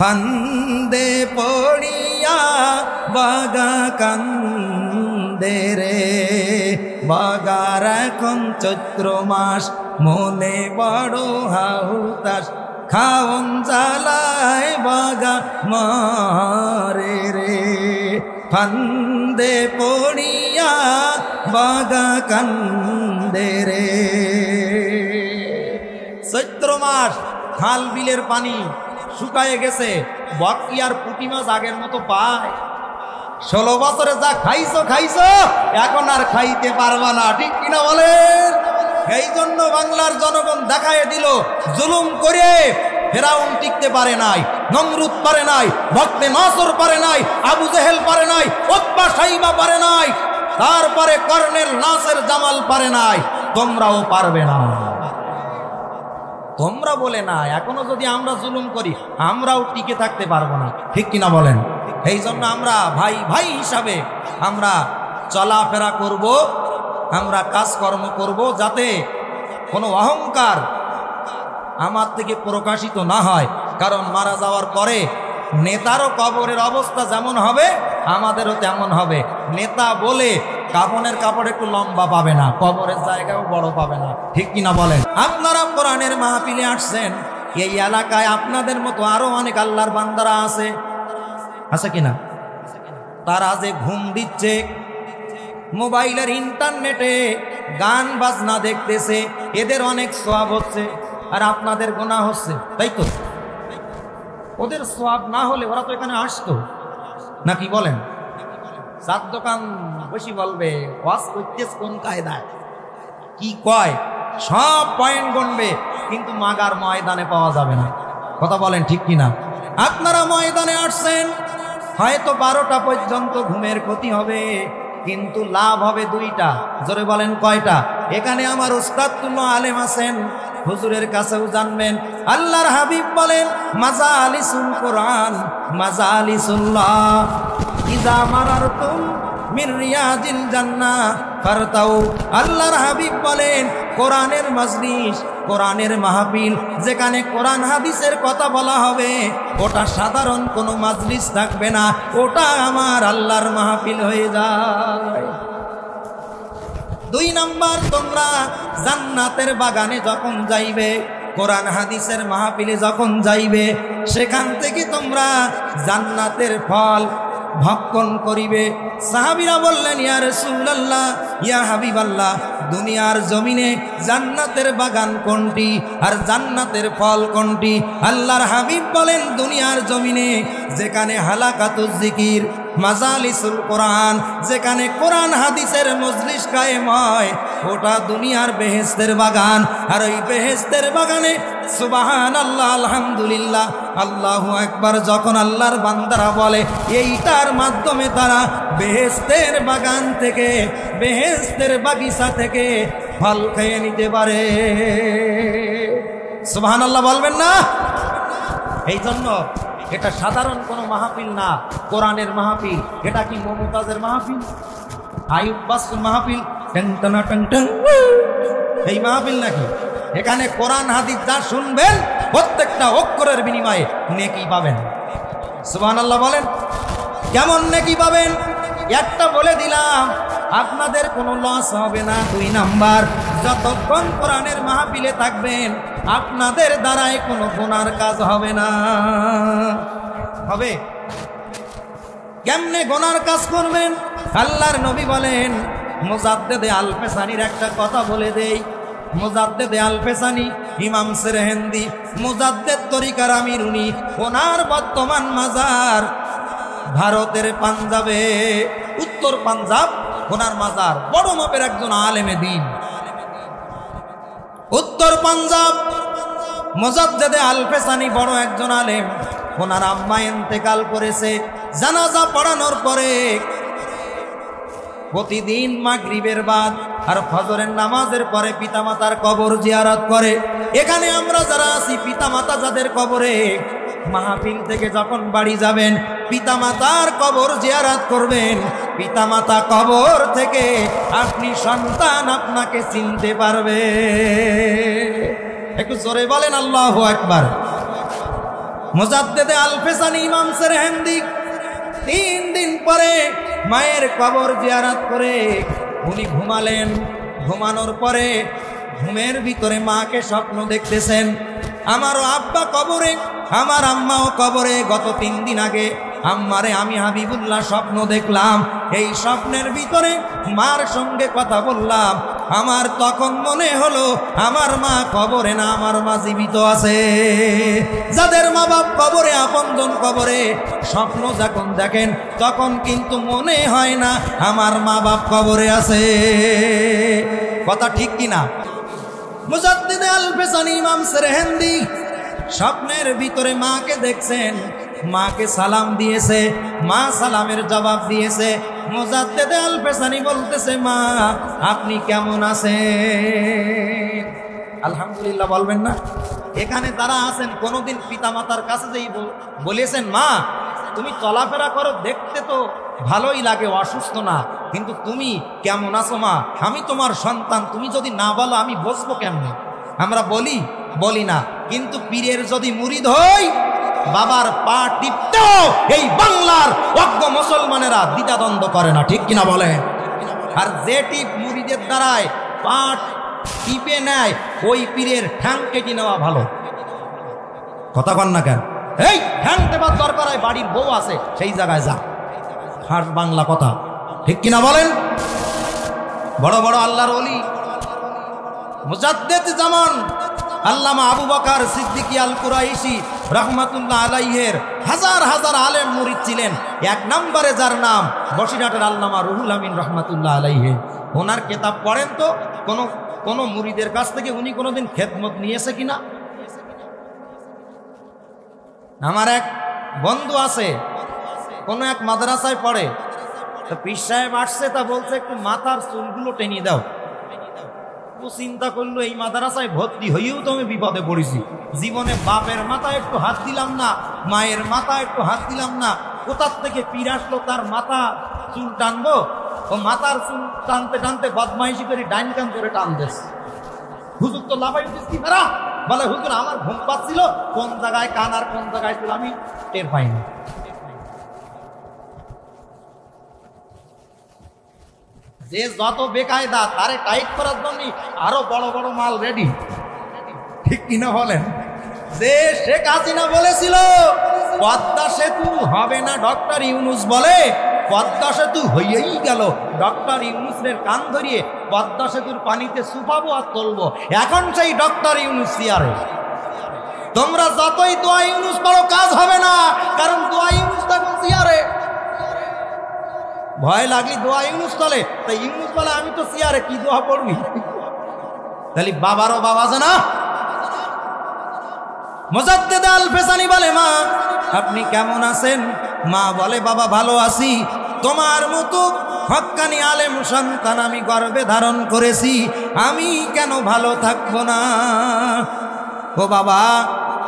ফান্দে পড়িয়া বাগা কান্দে রে, বাগার এখন চৈত্র মাস মনে বড় হাহুতাস, খাওন জ্বালায় বাগা মারে রে। ফান্দে পড়িয়া বাগা কান্দে রে। চৈত্র মাস, খাল বিলের পানি শুকায়ে গেছে, বটকি আর পুঁটি মাছ আগের মতো পায়। 16 বছরে যা খাইছো খাইছো, এখন আর খাইতে পারবা না, ঠিক কিনা বলেন? এই জন্য বাংলার জনগণ দেখায় দিল, জুলুম করে ফেরাউন টিকতে পারে নাই, নমরুদ পারে নাই, ভক্তে নাসর পারে নাই, আবু জেহেল পারে নাই, উতবা সাইবা পারে নাই, তারপরে কর্নেল নাসের জামাল পারে নাই, তোমরাও পারবে না। তোমরা বলে না, এখনো যদি আমরা জুলুম করি আমরাও টিকে থাকতে পারবো না, ঠিক কিনা বলেন? এই জন্য আমরা ভাই ভাই হিসাবে আমরা চলাফেরা করব, আমরা কাজকর্ম করব, যাতে কোনো অহংকার আমার থেকে প্রকাশিত না হয়। কারণ মারা যাওয়ার পরে নেতারও কবরের অবস্থা যেমন হবে আমাদেরও তেমন হবে। নেতা বলে কাফনের কাপড় একটু লম্বা পাবে না, কবরের জায়গাও বড় পাবে না, ঠিক কিনা বলেন? আপনারা কোরআনের মাহফিলে আসছেন, এই এলাকায় আপনাদের মতো আরো অনেক আল্লাহর বান্দারা আছে, আছে কিনা? তারা যে ঘুম দিচ্ছে, মোবাইলের ইন্টারনেটে গান বাজনা দেখতেছে, এদের অনেক সওয়াব হচ্ছে আর আপনাদের গুনাহ হচ্ছে, তাই তো? ওদের সওয়াব না হলে ওরা তো এখানে আসতো নাকি বলেন? চার দোকান বসি বলবে ওয়াজ করতেছ কোন কায়দায়, কি কয় সব পয়েন্ট গণবে, কিন্তু মাগার ময়দানে পাওয়া যাবে না, কথা বলেন ঠিক কিনা? আপনারা ময়দানে আসছেন, হয়তো 12টা পর্যন্ত ঘুমের ক্ষতি হবে, কিন্তু লাভ হবে 2টা। জোরে বলেন কয়টা? এখানে আমার উস্তাদ তুল্য আলেম আছেন, হুজুরের কাছেও জানবেন। আল্লাহর হাবিব বলেন মাজালিসুল কোরআন মাজালিসুল্লাহ, ইজা মারারতুম মিন রিয়াজিল জান্নাহ ফারতাউ। আল্লাহর হাবিব বলেন কোরআনের মজলিস, কোরআনের মাহফিল, যেখানে কোরআন হাদিসের কথা বলা হবে, ওটা সাধারণ কোনো মজলিস থাকবে না, ওটা আমার আল্লাহর মাহফিল হয়ে যায়। 2 নাম্বার, তোমরা জান্নাতের বাগানে যখন যাইবে, কোরআন হাদিসের মাহফিলে যখন যাইবে, সেখান থেকে তোমরা জান্নাতের ফল ভক্ষণ করিবে। সাহাবীরা বললেন ইয়া রাসূলুল্লাহ, ইয়া হাবিবাল্লাহ, দুনিয়ার জমিনে জান্নাতের বাগান কোনটি আর জান্নাতের ফল কোনটি? আল্লাহর হাবিব বলেন দুনিয়ার জমিনে যেখানে হালাকাতুজ জিকির, মাজালিসুল কোরআন, যেখানে কোরআন হাদিসের মজলিস কায়েম হয়, ওটা দুনিয়ার বেহেশতের বাগান। আর ওই বেহেশতের বাগানে সুবহানাল্লাহ, আলহামদুলিল্লাহ, আল্লাহু আকবার যখন আল্লাহর বান্দারা বলে, এইটার মাধ্যমে তারা বেহেশতের বাগান থেকে, বেহেশতের বাগিচা থেকে ফল খেয়ে নিতে পারে। সুবহানাল্লাহ বলবেন না? এই জন্য এটা সাধারণ কোনো মাহফিল না, কোরআনের মাহফিল। এটা কি মমতাজের মাহফিল, আইয়ুব বাসুর মাহফিল, টং টানা টং টং, এই মাহফিল নাকি? এখানে কোরআন হাদিস যা শুনবেন প্রত্যেকটা অক্ষরের বিনিময়ে নেকি পাবেন। সুবহানাল্লাহ বলেন। কেমন নেকি পাবেন? একটা বলে দিলাম, আপনাদের কোনো লস হবে না। 2 নাম্বার, যতক্ষণ কোরআনের মাহফিলে থাকবেন আপনাদের দ্বারাই কোনো গুনার কাজ হবে না। হবে কেমনে গুনার কাজ করবেন? আল্লাহর নবী বলেন, মুজাদ্দেদে আল ফেসানির একটা কথা বলে দেই। মুজাদ্দেদে আল ফেসানি ইমাম সেরহিন্দি, মুজাদ্দেদ তরিকার আমির উনি, ওনার বর্তমান মাজার ভারতের পাঞ্জাবে, উত্তর পাঞ্জাব, ওনার মাজার। বড় মাপের একজন আলেমে দ্বীন, উত্তর পাঞ্জাব। মুজাদ্দেদে আল ফেসানি বড় একজন আলেম। ওনার আম্মা ইন্তেকাল করেছে। জানাজা পড়ানোর পরে প্রতিদিন মাগরিবের বাদ আর ফজরের নামাজের পরে পিতামাতার কবর জিয়ারত করে। এখানে আমরা যারা আছি, পিতামাতা যাদের কবরে, মাহফিল থেকে যখন বাড়ি যাবেন পিতামাতার কবর জিয়ারত করবেন। পিতামাতা কবর থেকে আপনি সন্তান আপনাকে চিনতে পারবে। একটু জোরে বলেন আল্লাহু আকবার। মুজাদ্দেদে আল ফেসানি ইমাম সেরহিন্দি 3 দিন পরে মায়ের কবর জিয়ারত করে উনি ঘুমালেন। ঘুমানোর পরে ঘুমের ভিতরে মাকে স্বপ্ন দেখতেছেন। আমারও আব্বা কবরে, আমার আম্মাও কবরে। গত 3 দিন আগে আম্মারে আমি হাবিবুল্লাহ স্বপ্ন দেখলাম। এই স্বপ্নের ভিতরে মার সঙ্গে কথা বললাম। আমার তখন মনে হলো আমার মা কবরে না, আমার মা জীবিত আছে। যাদের মা বাপ কবরে, আপনজন কবরে, স্বপ্ন যখন দেখেন তখন কিন্তু মনে হয় না আমার মা বাপ কবরে আছে। কথা ঠিক কিনা? মুজাদ্দিদে আল ফেসানি ইমাম সেরহিন্দি স্বপ্নের ভিতরে মাকে দেখছেন, মাকে সালাম দিয়েছে, মা সালামের জবাব দিয়েছে। মুজাদ্দিদে আল ফেসানি বলতেছে, মা আপনি কেমন আছেন? আলহামদুলিল্লাহ বলবেন না? এখানে যারা আছেন কোনোদিন পিতামাতার কাছে যেই বলেছেন, মা তুমি চলাফেরা করো, দেখতে তো ভালোই লাগে, অসুস্থ না, কিন্তু তুমি কেমন আছো মা? আমি তোমার সন্তান, তুমি যদি না বলো আমি বসবো কেমনে? আমরা বলি না, কিন্তু পীরের যদি মুরিদ হই, বাবার পা টিপতেও এই বাংলার অজ্ঞ মুসলমানেরা দ্বিধাদ্বন্দ্ব করে না, ঠিক কিনা বলে? আর যে টিপ মুরিদের দ্বারায় পা টিপে নেয়, ওই পীরের ঠ্যাং কেটে নেওয়া ভালো। কথা কন না কেন? এই ঠ্যাং টেপার দরকার হয়, বাড়ির বউ আছে সেই জায়গায় যা। আর বাংলা কথা, ঠিক কিনা বলেন? বড় বড় আল্লাহর ওলি মুজাদ্দিদ জামান আল্লামা আবু বকর সিদ্দিকী আল কুরাইশি রাহমাতুল্লাহ আলাইহির হাজার হাজার আলেম মুরিদ ছিলেন। 1 নম্বরে যার নাম বসিরহাটের আল্লামা রুহুল আমিন রাহমাতুল্লাহ আলাইহি। ওনার কিতাব পড়েন তো, কোন মুরিদের কাছ থেকে উনি কোনোদিন খেদমত নিয়েছে কিনা? আমার এক বন্ধু আছে, কোন এক মাদ্রাসায় পড়ে, তো পীর সাহেব আসছে, তা বলছে একটু মাথার চুলগুলো টেনে দাও। ও চিন্তা করলো এই মাদ্রাসায় ভর্তি হইয়েও তো আমি বিপদে পড়েছি, জীবনে বাপের মাথায় একটু হাত দিলাম না, মায়ের মাথায় একটু হাত দিলাম না, কোথার থেকে পীর আসলো তার মাথা চুল টানবো? ও মাথার চুল টানতে টানতে বদমাইশি করে ডাইন কান করে টান দিস। হুজুর তো লাফাই দিচ্ছি ফেরা, বলে হুজুর আমার ঘুম পাচ্ছিল, কোন জায়গায় কান আর কোন জায়গায় চুল আমি টের পাইনি। যে যত বেকায়দা, তারে টাইট করার জন্য আরো বড় বড় মাল রেডি, ঠিক কিনা বলেন? যে শেখ হাসিনা বলেছিল পদ্মা সেতু হবে না, ডক্টর ইউনূস বলে পদ্মা সেতু হয়েই গেল। ডক্টর ইউনূসের কান ধরিয়ে পদ্মা সেতুর পানিতে সুপাবো আর তুলবো। এখন সেই ডক্টর ইউনূস চেয়ারে। তোমরা যতই দোয়া ইউনূস করো কাজ হবে না, কারণ দোয়া ইউনূস তখন চেয়ারে। ভয় লাগলি দোয়া ইউনূস চলে, তাই ইউনূস বলে আমি তো চেয়ারে, কি দোয়া পড়বি? তাহলে বাবারও বাবা আছে না? মুজাদ্দিদ আল ফেসানি বলে, মা আপনি কেমন আছেন? মা বলে, বাবা ভালো আছি, তোমার মতো হক্কানি আলেম সন্তান আমি গর্ভে ধারণ করেছি, আমি কেন ভালো থাকবো না? ও বাবা,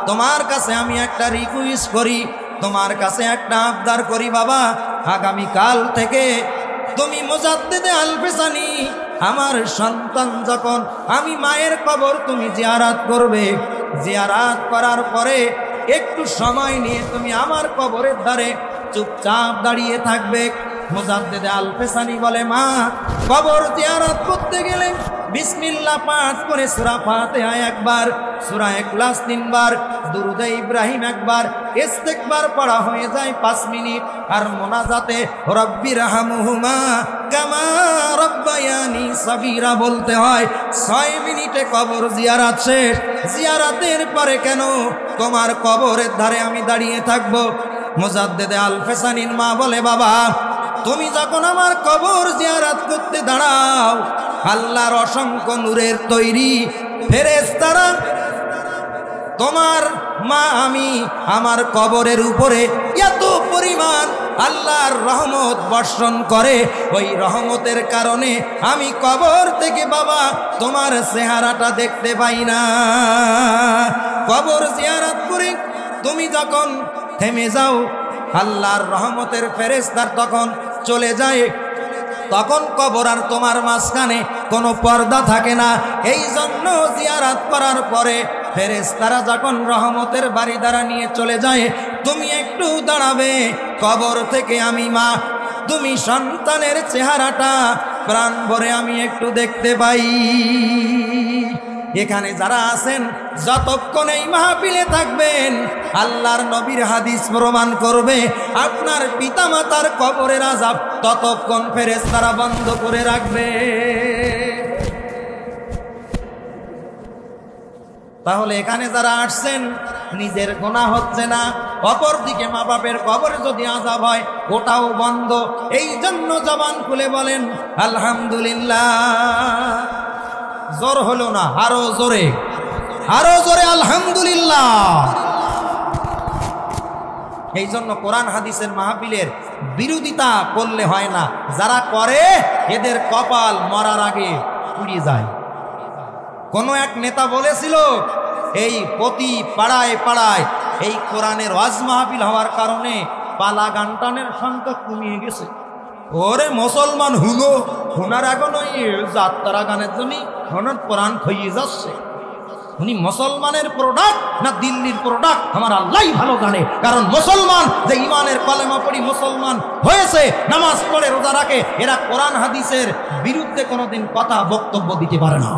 তোমার কাছে আমি একটা রিকোয়েস্ট করি, তোমার কাছে একটা আবদার করি বাবা, আগামীকাল থেকে তুমি মুজাদ্দিদে আল ফেসানি আমার সন্তান যখন, আমি মায়ের কবর তুমি জিয়ারাত করবে, জিয়ারাত করার পরে একটু সময় নিয়ে তুমি আমার কবরের ধারে চুপচাপ দাঁড়িয়ে থাকবে। মুজাদ্দিদে আল ফেসানি বলে, মা কবর জিয়ারত করতে গেলে বিসমিল্লাহ পাঠ করে সূরা ফাতিহা একবার, সূরা ইখলাস 3 বার, দুরূদে ইব্রাহিম একবার, ইস্তিগফার পড়া হয়ে যায় 5 মিনিট, আর মোনাজাতে রব্বিরহামহুমা কামা রব্বায়ানি সগীরা বলতে হয় 6 মিনিটে কবর জিয়ারত শেষ। জিয়ারতের পরে কেন তোমার কবরের ধারে আমি দাঁড়িয়ে থাকবো? মুজাদ্দিদে আল ফেসানির মা বলে, বাবা তুমি যখন আমার কবর জিয়ারত করতে দাঁড়াও, আল্লাহর অসংখ্য নূরের তৈরি ফেরেশতারা তোমার মা আমি আমার কবরের উপরে এত পরিমাণ আল্লাহর রহমত বর্ষণ করে, ওই রহমতের কারণে আমি কবর থেকে বাবা তোমার চেহারাটা দেখতে পাই না। কবর জিয়ারত করে তুমি যখন থেমে যাও, আল্লাহর রহমতের ফেরেশতার তখন চলে যায়, তখন কবর আর তোমার মাঝখানে কোনো পর্দা থাকে না। এই জন্য জিয়ারত করার পরে ফেরেশতারা যখন রহমতের বাড়ি দ্বারা নিয়ে চলে যায়, তুমি একটু দাঁড়াবে, কবর থেকে আমি মা তুমি সন্তানের চেহারাটা প্রাণ ভরে আমি একটু দেখতে পাই। এখানে যারা আছেন যতক্ষণ এই মাহফিলে থাকবেন, আল্লাহর নবীর হাদিস প্রমাণ করবে আপনার পিতামাতার কবরের আযাব ততক্ষণ ফেরেশতারা বন্ধ করে রাখবে। তাহলে এখানে যারা আসছেন নিজের গুনাহ হচ্ছে না, অপরদিকে মা বাপের কবরে যদি আযাব হয় ওটাও বন্ধ। এই জন্য জবান খুলে বলেন আলহামদুলিল্লাহ। জোর হলো না, আরো জোরে, আরো জোরে আলহামদুলিল্লাহ। এই জন্য কোরআন হাদিসের মাহফিলের বিরোধিতা করলে হয় না, যারা করে এদের কপাল মরার আগে পুড়িয়ে যায়। কোন এক নেতা বলেছিল এই প্রতি পাড়ায় পাড়ায় এই কোরআনের ওয়াজ মাহফিল হওয়ার কারণে পালা গানটানের সংখ্যা কমিয়ে গেছে। ওরে মুসলমান হুনো হুনার এখন ওই যাত্রা গানের জন্য হঠাৎ কোরআন খইয়ে যাচ্ছে। উনি মুসলমানের প্রোডাক্ট না দিল্লির প্রোডাক্ট আমার আল্লাহই ভালো জানে। কারণ মুসলমান যে ইমানের কলেমা পড়ি মুসলমান হয়েছে, নামাজ পড়ে রোজা রাখে, এরা কোরআন হাদিসের বিরুদ্ধে কোনোদিন কথা বক্তব্য দিতে পারে না।